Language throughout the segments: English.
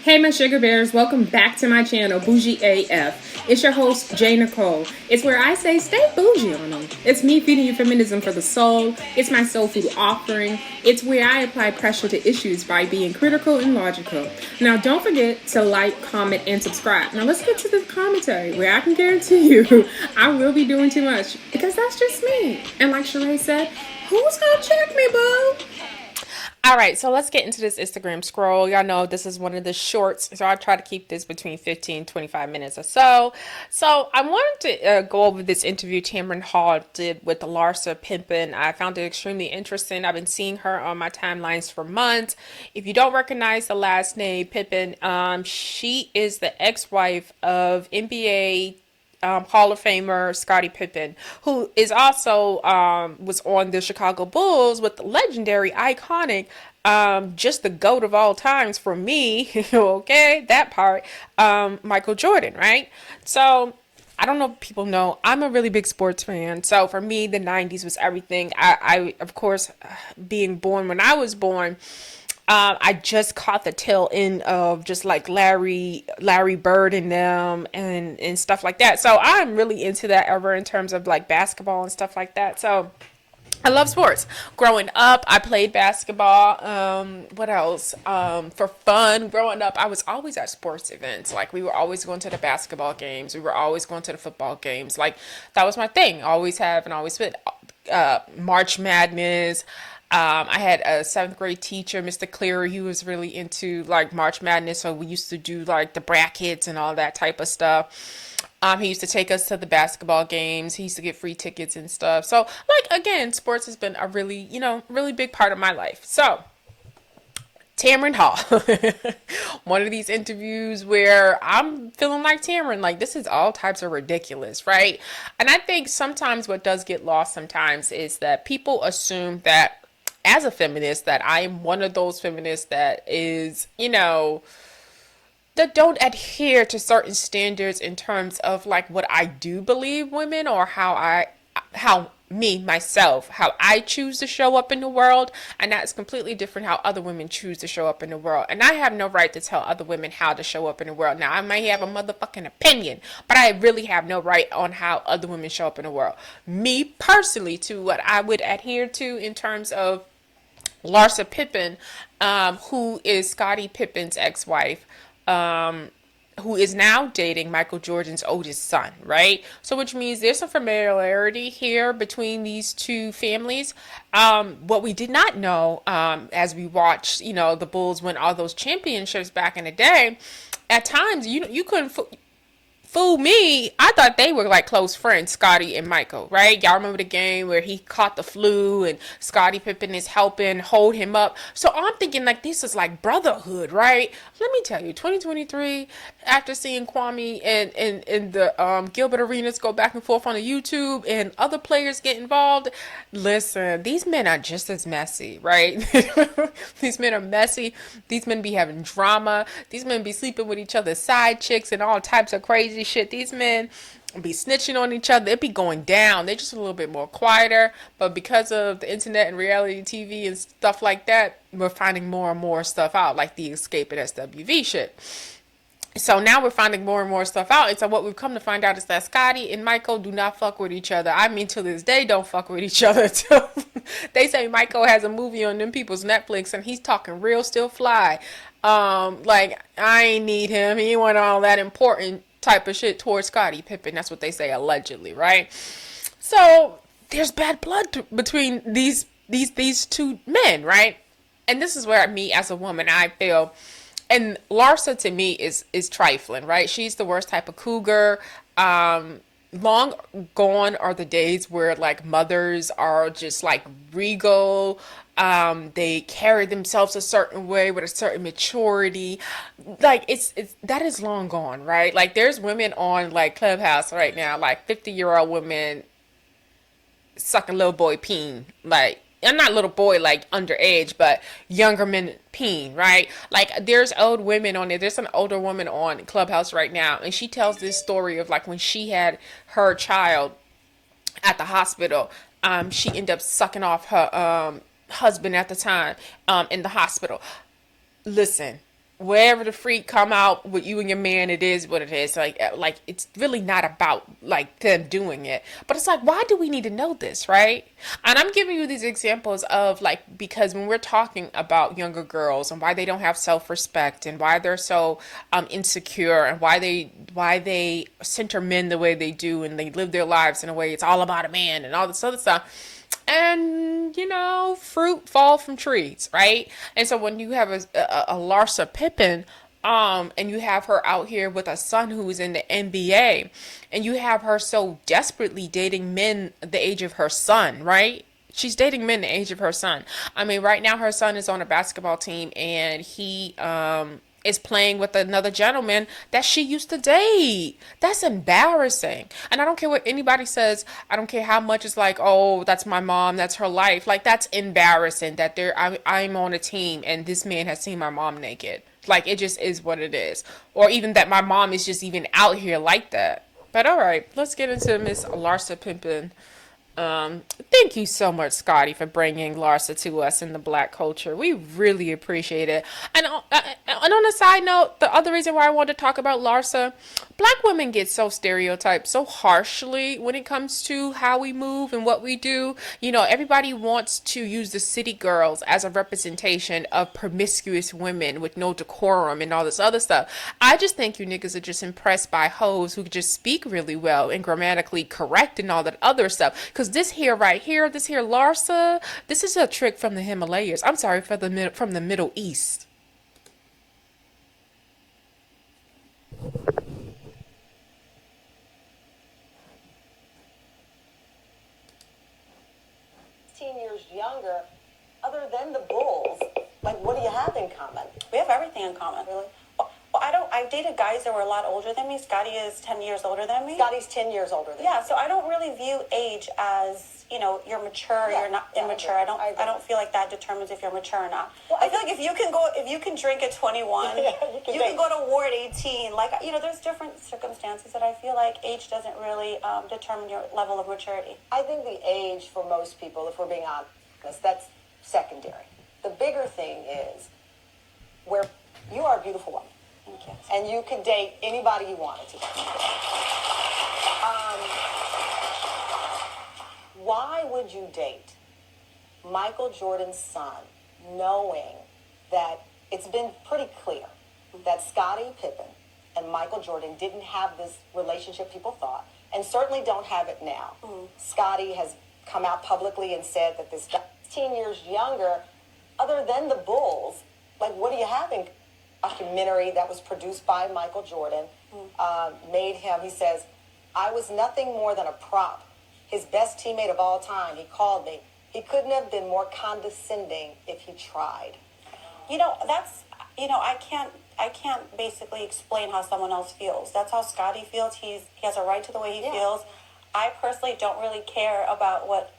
Hey, my sugar bears, welcome back to my channel, Bougie AF. It's your host, Nicole. It's where I say stay bougie on them. It's me feeding you feminism for the soul. It's my soul food offering. It's where I apply pressure to issues by being critical and logical. Now, don't forget to like, comment, and subscribe. Now, let's get to the commentary, where I can guarantee you I will be doing too much, because that's just me. And like Sheree said, who's gonna check me, boo? All right, so let's get into this Instagram scroll. Y'all know this is one of the shorts, so I try to keep this between 15 25 minutes or so. So I wanted to go over this interview Tamron Hall did with the Larsa Pippen. I found it extremely interesting. I've been seeing her on my timelines for months. If you don't recognize the last name Pippen, she is the ex-wife of NBA Hall of Famer Scottie Pippen, who is also was on the Chicago Bulls with the legendary, iconic, just the GOAT of all times for me. Okay, that part, Michael Jordan, right? So I don't know if people know, I'm a really big sports fan. So for me, the 90s was everything. I of course, being born when I was born, I just caught the tail end of just like Larry Bird and them and stuff like that. So I'm really into that ever in terms of like basketball and stuff like that. So I love sports. Growing up, I played basketball. What else? For fun, growing up, I was always at sports events. Like, we were always going to the basketball games. We were always going to the football games. Like, that was my thing. Always have and always been. March Madness. I had a seventh grade teacher, Mr. Cleary. He was really into like March Madness, so we used to do like the brackets and all that type of stuff. He used to take us to the basketball games. He used to get free tickets and stuff. So, like, again, sports has been a really, really big part of my life. So, Tamron Hall, one of these interviews where I'm feeling like Tamron, like this is all types of ridiculous, right? And I think sometimes what does get lost sometimes is that people assume that as a feminist, that I am one of those feminists that is, that don't adhere to certain standards in terms of like what I do believe women, or how me, myself, how I choose to show up in the world. And that's completely different how other women choose to show up in the world. And I have no right to tell other women how to show up in the world. Now, I may have a motherfucking opinion, but I really have no right on how other women show up in the world. Me personally, to what I would adhere to in terms of Larsa Pippen, who is Scottie Pippen's ex-wife, who is now dating Michael Jordan's oldest son, right? So, which means there's some familiarity here between these two families. What we did not know, as we watched, the Bulls win all those championships back in the day, at times you couldn't fool me. I thought they were like close friends, Scottie and Michael, right? Y'all remember the game where he caught the flu and Scottie Pippen is helping hold him up. So I'm thinking like this is like brotherhood, right? Let me tell you, 2023, after seeing Kwame and the Gilbert Arenas go back and forth on the YouTube and other players get involved, listen, these men are just as messy, right? These men are messy. These men be having drama. These men be sleeping with each other's side chicks and all types of crazy shit. These men be snitching on each other. It be going down. They're just a little bit more quieter, but because of the internet and reality TV and stuff like that, we're finding more and more stuff out, like the Escape and SWV shit. So now we're finding more and more stuff out. And so what we've come to find out is that Scottie and Michael do not fuck with each other. I mean, to this day, don't fuck with each other. They say Michael has a movie on them people's Netflix and he's talking real still fly. Like, I ain't need him. He ain't want all that important type of shit towards Scottie Pippen. That's what they say allegedly, right? So there's bad blood between these two men, right? And this is where me as a woman, I feel, and Larsa to me is trifling, right? She's the worst type of cougar. Long gone are the days where like mothers are just like regal. They carry themselves a certain way with a certain maturity. Like it's that is long gone, right? Like there's women on like Clubhouse right now, like 50-year-old women sucking little boy peen, like, I'm not little boy like underage, but younger men peen, right? Like there's old women on there. There's an older woman on Clubhouse right now, and she tells this story of like when she had her child at the hospital. She ended up sucking off her husband at the time in the hospital. Listen, wherever the freak come out with you and your man, it is what it is. Like it's really not about like them doing it, but it's like, why do we need to know this, right? And I'm giving you these examples of like, because when we're talking about younger girls and why they don't have self-respect and why they're so insecure and why they center men the way they do and they live their lives in a way it's all about a man and all this other stuff, and fruit fall from trees, right? And so when you have a Larsa Pippen, and you have her out here with a son who's in the NBA, and you have her so desperately dating men the age of her son, right? She's dating men the age of her son. I mean, right now her son is on a basketball team, and he is playing with another gentleman that she used to date. That's embarrassing. And I don't care what anybody says. I don't care how much it's like, oh, that's my mom, that's her life. Like, that's embarrassing that I'm on a team and this man has seen my mom naked. Like, it just is what it is. Or even that my mom is just even out here like that. But all right, let's get into Miss Larsa Pippen. Thank you so much, Scottie, for bringing Larsa to us in the Black culture. We really appreciate it. And on a side note, the other reason why I wanted to talk about Larsa, Black women get so stereotyped so harshly when it comes to how we move and what we do. Everybody wants to use the city girls as a representation of promiscuous women with no decorum and all this other stuff. I just think you niggas are just impressed by hoes who just speak really well and grammatically correct and all that other stuff. Because this here right here, this here Larsa, this is a trick from the Himalayas. I'm sorry, from the Middle East. 16 years younger, other than the bulls, like, what do you have in common? We have everything in common. Really? Well, I've dated guys that were a lot older than me. Scottie is 10 years older than me. Scottie's 10 years older than Yeah, so I don't really view age as, you're mature, Yeah, you're not yeah, immature. I I agree. don't I don't feel like that determines if you're mature or not. Well, I feel like if you can drink at 21, Yeah, you can go to war at 18. Like, there's different circumstances that I feel like age doesn't really determine your level of maturity. I think the age for most people, if we're being honest, that's secondary. The bigger thing is where you are a beautiful woman. Thank you. And you could date anybody you wanted to. Why would you date Michael Jordan's son, knowing that it's been pretty clear that Scottie Pippen and Michael Jordan didn't have this relationship people thought, and certainly don't have it now? Scottie has come out publicly and said that this guy, 15 years younger, other than the Bulls, like, what do you have in documentary that was produced by Michael Jordan, made him, he says, I was nothing more than a prop. His best teammate of all time. He called me. He couldn't have been more condescending if he tried. That's, I can't basically explain how someone else feels. That's how Scottie feels. He has a right to the way he feels. I personally don't really care about what,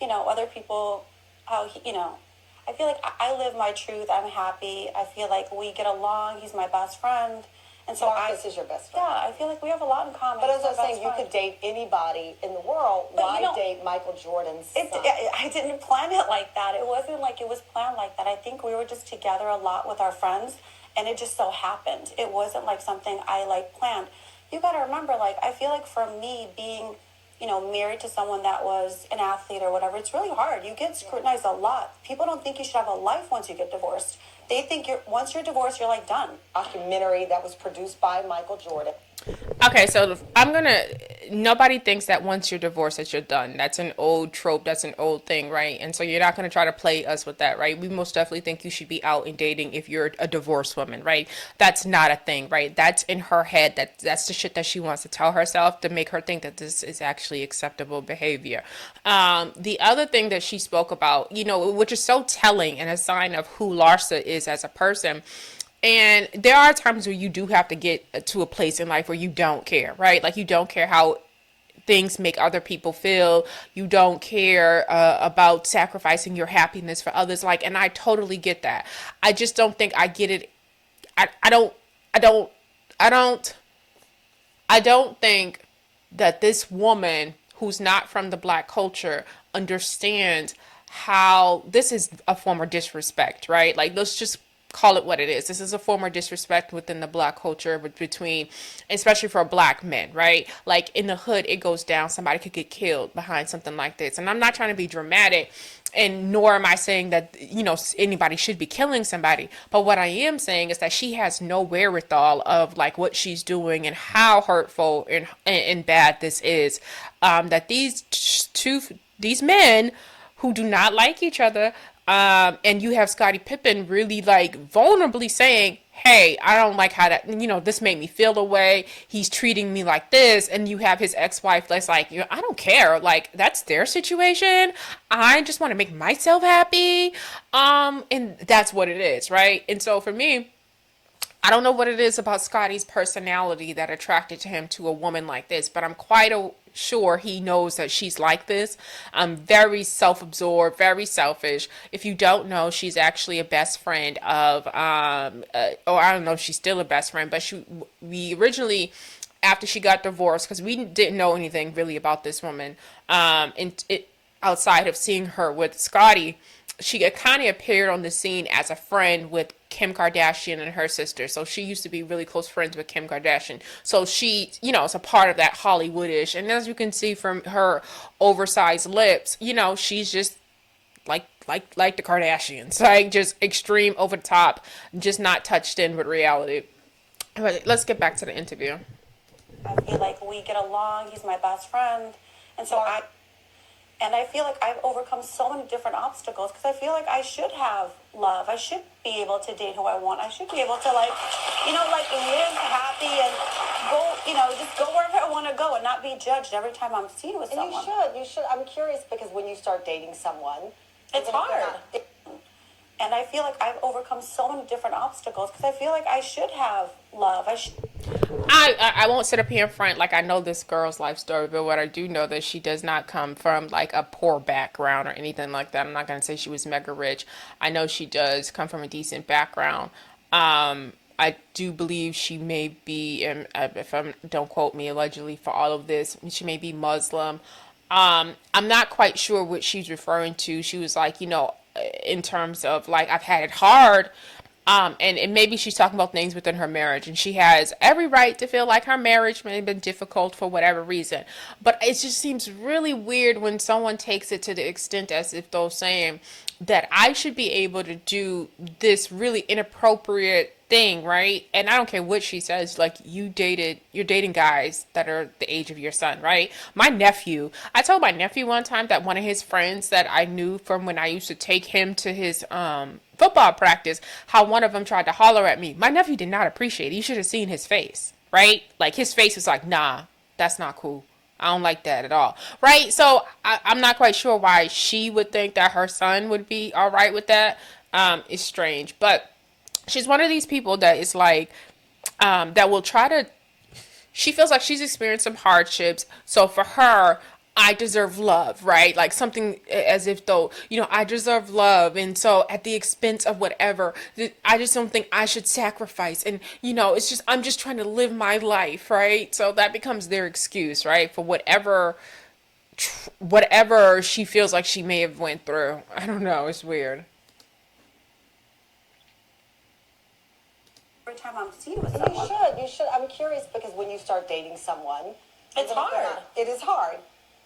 other people, how he, I feel like I live my truth. I'm happy. I feel like we get along. He's my best friend. And so Marcus is your best friend. Yeah, I feel like we have a lot in common. But as I He's was my saying, best you friend. could date anybody in the world. But Why date Michael Jordan's son? I didn't plan it like that. It wasn't like it was planned like that. I think we were just together a lot with our friends, and it just so happened. It wasn't like something I planned. You got to remember, I feel like for me being, married to someone that was an athlete or whatever, it's really hard. You get scrutinized a lot. People don't think you should have a life once you get divorced. They think once you're divorced, you're done. Documentary that was produced by Michael Jordan. Okay, so nobody thinks that once you're divorced that you're done. That's an old trope. That's an old thing, right? And so you're not going to try to play us with that, right? We most definitely think you should be out and dating if you're a divorced woman, right? That's not a thing, right? That's in her head. That's the shit that she wants to tell herself to make her think that this is actually acceptable behavior. The other thing that she spoke about, which is so telling and a sign of who Larsa is as a person. And there are times where you do have to get to a place in life where you don't care, right? Like, you don't care how things make other people feel. You don't care about sacrificing your happiness for others. And I totally get that. I just don't think I get it. I don't think that this woman who's not from the Black culture understands how this is a form of disrespect, right? Let's just call it what it is. This is a form of disrespect within the black culture between, especially for black men, right? Like in the hood, it goes down. Somebody could get killed behind something like this. And I'm not trying to be dramatic, and nor am I saying that, anybody should be killing somebody. But what I am saying is that she has no wherewithal of like what she's doing and how hurtful and bad this is. That these men who do not like each other, and you have Scottie Pippen really like vulnerably saying, hey, I don't like how that, this made me feel away. He's treating me like this. And you have his ex-wife that's like, I don't care. Like, that's their situation. I just want to make myself happy. And that's what it is, right? And so for me, I don't know what it is about Scottie's personality that attracted to him to a woman like this, but I'm quite sure he knows that she's like this. Very self-absorbed, very selfish. If you don't know, she's actually a best friend of, or I don't know if she's still a best friend, but we originally, after she got divorced, because we didn't know anything really about this woman, outside of seeing her with Scottie, she kind of appeared on the scene as a friend with Kim Kardashian and her sister. So she used to be really close friends with Kim Kardashian. So she, is a part of that Hollywoodish. And as you can see from her oversized lips, she's just like the Kardashians, like just extreme, over the top, just not touched in with reality. But let's get back to the interview. I feel like we get along. He's my best friend. And so I feel like I've overcome so many different obstacles because I feel like I should have love. I should be able to date who I want. I should be able to live happy and go, just go wherever I want to go and not be judged every time I'm seen with someone. You should. I'm curious because when you start dating someone, it's hard. And I feel like I've overcome so many different obstacles because I feel like I should have love. I won't sit up here in front like I know this girl's life story, but what I do know that she does not come from like a poor background or anything like that. I'm not going to say she was mega rich. I know she does come from a decent background. I do believe she may be, if I'm, don't quote me, allegedly for all of this, she may be Muslim. I'm not quite sure what she's referring to. She was like, in terms of like, I've had it hard. And maybe she's talking about things within her marriage, and she has every right to feel like her marriage may have been difficult for whatever reason. But it just seems really weird when someone takes it to the extent as if they're saying that I should be able to do this really inappropriate thing, right? And I don't care what she says, like you're dating guys that are the age of your son, right? I told my nephew one time that one of his friends that I knew from when I used to take him to his football practice, how one of them tried to holler at me. My nephew did not appreciate it. You should have seen his face, right? Like his face was like, nah, that's not cool. I don't like that at all, right? So I'm not quite sure why she would think that her son would be all right with that. It's strange, but she's one of these people that is like, that will try to, she feels like she's experienced some hardships. So for her, I deserve love, right? Like something as if though, I deserve love. And so at the expense of whatever, I just don't think I should sacrifice. And, it's just, I'm just trying to live my life, right? So that becomes their excuse, right? For whatever she feels like she may have went through. I don't know. It's weird. Every time I'm seen with someone. You should. I'm curious because when you start dating someone, it's hard. It is hard.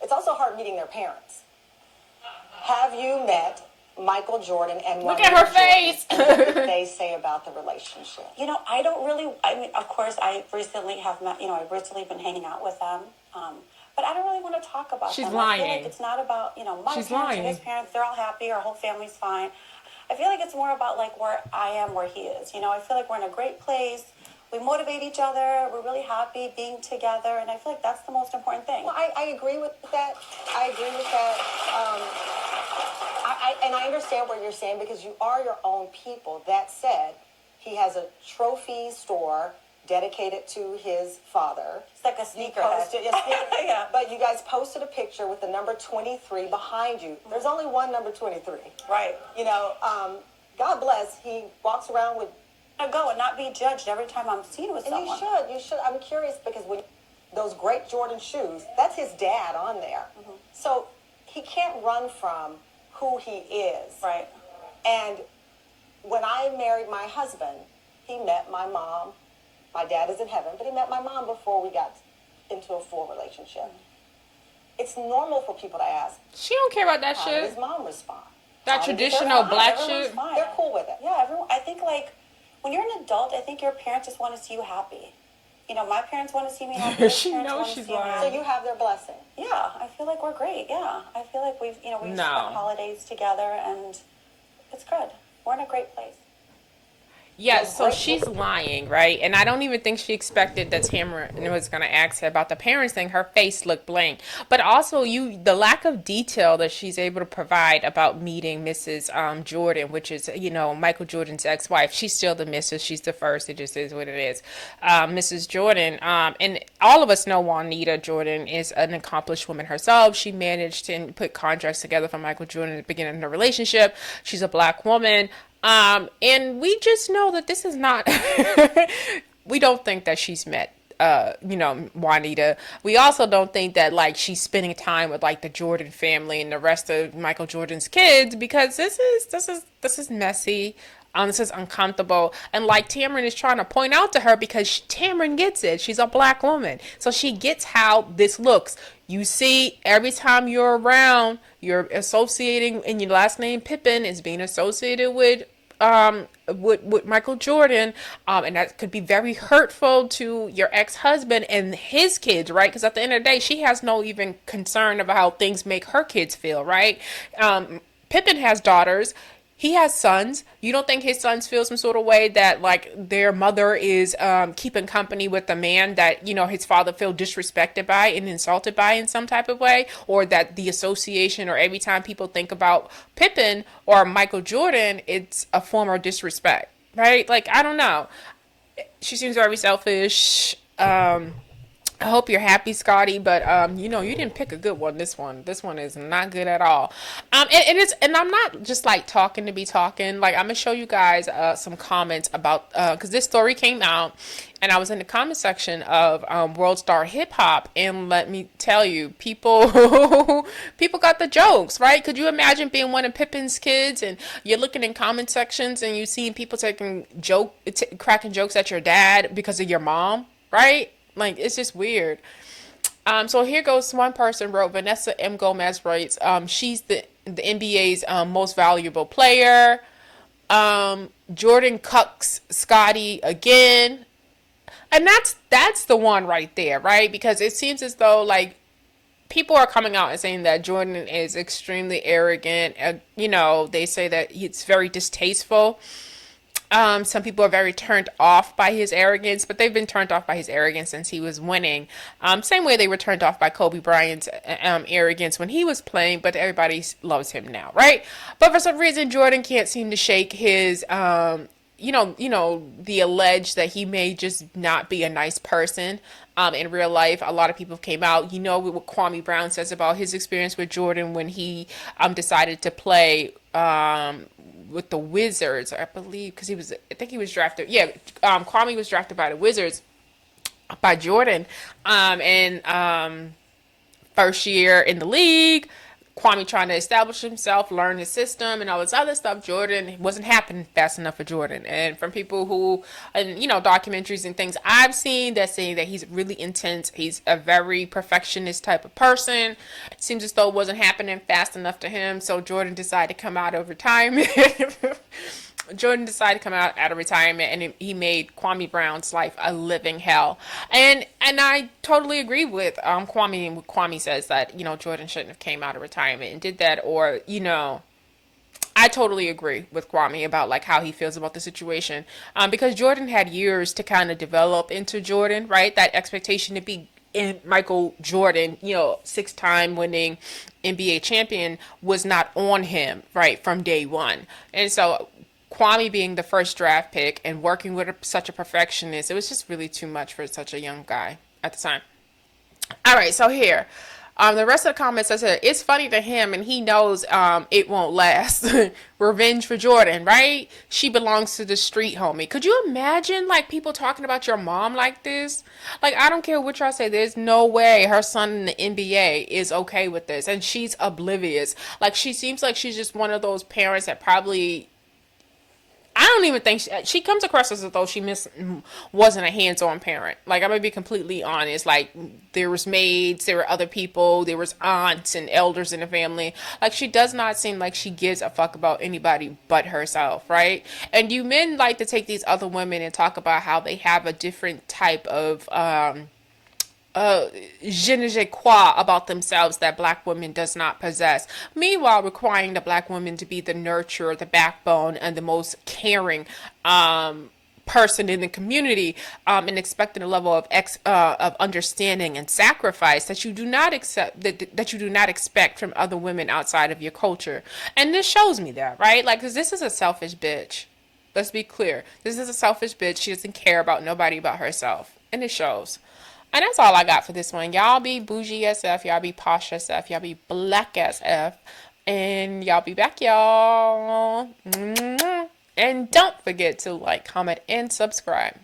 It's also hard meeting their parents. Have you met Michael Jordan and look at her face? What did they say about the relationship? I don't really. I mean, of course, I recently have met. I've recently been hanging out with them. But I don't really want to talk about She's them. lying. I feel like it's not about my She's parents lying. or his parents. They're all happy. Our whole family's fine. I feel like it's more about like where I am, where he is. I feel like we're in a great place. We motivate each other. We're really happy being together, and I feel like that's the most important thing. Well, I agree with that. I agree with that. I understand what you're saying because you are your own people. That said, he has a trophy store dedicated to his father. It's like a sneakerhead. Yeah. But you guys posted a picture with the number 23 behind you. There's only one number 23. Right. God bless. He walks around with. Go and not be judged every time I'm seen with someone. You should. I'm curious because when those great Jordan shoes, that's his dad on there. Mm-hmm. So he can't run from who he is. Right. And when I married my husband, he met my mom. My dad is in heaven, but he met my mom before we got into a full relationship. It's normal for people to ask, She don't care about that how did shit. his mom respond? That How did his traditional mom- black Everyone's shit. fine. They're cool with it. Yeah, everyone. I think like when you're an adult, I think your parents just want to see you happy. You know, my parents want to see me happy. His She parents knows want to she's see me lying. So happy. you have their blessing. Yeah, I feel like we're great. Yeah, I feel like we've spent No. holidays together, and it's good. We're in a great place. Yeah, so she's lying, right? And I don't even think she expected that Tamara was going to ask her about the parents thing. Her face looked blank. But also, the lack of detail that she's able to provide about meeting Mrs. Jordan, which is, Michael Jordan's ex-wife. She's still the Mrs. She's the first. It just is what it is. Mrs. Jordan. And all of us know Juanita Jordan is an accomplished woman herself. She managed to put contracts together for Michael Jordan at the beginning of the relationship. She's a black woman. And we just know that this is not, we don't think that she's met, Juanita. We also don't think that like she's spending time with like the Jordan family and the rest of Michael Jordan's kids, because this is messy. This is uncomfortable. And like Tamron is trying to point out to her, because Tamron gets it. She's a black woman. So she gets how this looks. You see, every time you're around, you're associating, and your last name Pippen is being associated with Michael Jordan, and that could be very hurtful to your ex-husband and his kids, right? Because at the end of the day, she has no even concern about how things make her kids feel, right? Pippen has daughters. He has sons. You don't think his sons feel some sort of way that like their mother is keeping company with a man that, his father feel disrespected by and insulted by in some type of way, or that the association, or every time people think about Pippen or Michael Jordan, it's a form of disrespect, right? Like, I don't know. She seems very selfish. I hope you're happy, Scottie, but you didn't pick a good one. This one is not good at all. And I'm not just like talking to be talking. Like, I'm gonna show you guys some comments about because this story came out, and I was in the comment section of World Star Hip Hop, and let me tell you, people got the jokes, right? Could you imagine being one of Pippen's kids, and you're looking in comment sections, and you see people cracking jokes at your dad because of your mom, right? Like, it's just weird. So here goes. One person wrote, Vanessa M. Gomez writes, she's the NBA's most valuable player. Jordan cucks Scottie again. And that's the one right there, right? Because it seems as though, like, people are coming out and saying that Jordan is extremely arrogant. They say that it's very distasteful. Some people are very turned off by his arrogance, but they've been turned off by his arrogance since he was winning. Same way they were turned off by Kobe Bryant's arrogance when he was playing, but everybody loves him now, right? But for some reason, Jordan can't seem to shake his, the alleged that he may just not be a nice person. In real life, a lot of people came out. What Kwame Brown says about his experience with Jordan when he decided to play with the Wizards, I believe, because I think he was drafted. Yeah, Kwame was drafted by the Wizards by Jordan, and first year in the league. Kwame trying to establish himself, learn his system, and all this other stuff. Jordan wasn't happening fast enough for Jordan. And from people who, and documentaries and things I've seen that say that he's really intense. He's a very perfectionist type of person. It seems as though it wasn't happening fast enough to him. So Jordan decided to come out of retirement. Jordan decided to come out of retirement, and he made Kwame Brown's life a living hell. And I totally agree with Kwame. And Kwame says that Jordan shouldn't have came out of retirement and did that, or I totally agree with Kwame about like how he feels about the situation, because Jordan had years to kind of develop into Jordan, right? That expectation to be in Michael Jordan, 6-time winning NBA champion, was not on him right from day one. And so Kwame being the first draft pick and working with such a perfectionist, it was just really too much for such a young guy at the time. All right, so here, the rest of the comments, I said, it's funny to him, and he knows it won't last. Revenge for Jordan, right? She belongs to the street, homie. Could you imagine, like, people talking about your mom like this? Like, I don't care what y'all say. There's no way her son in the NBA is okay with this, and she's oblivious. Like, she seems like she's just one of those parents that probably, don't even think she comes across as though she wasn't a hands-on parent. Like, I'm gonna be completely honest. Like, there was maids, there were other people, there was aunts and elders in the family. Like, she does not seem like she gives a fuck about anybody but herself, right? And you men like to take these other women and talk about how they have a different type of je ne sais quoi about themselves that black women does not possess. Meanwhile, requiring the black woman to be the nurturer, the backbone, and the most caring person in the community, and expecting a level of understanding and sacrifice that you do not accept, that you do not expect from other women outside of your culture. And this shows me that, right? Like, because this is a selfish bitch. Let's be clear. This is a selfish bitch. She doesn't care about nobody but herself. And it shows. And that's all I got for this one. Y'all be bougie SF. Y'all be posh SF. Y'all be black SF. And y'all be back, y'all. And don't forget to like, comment, and subscribe.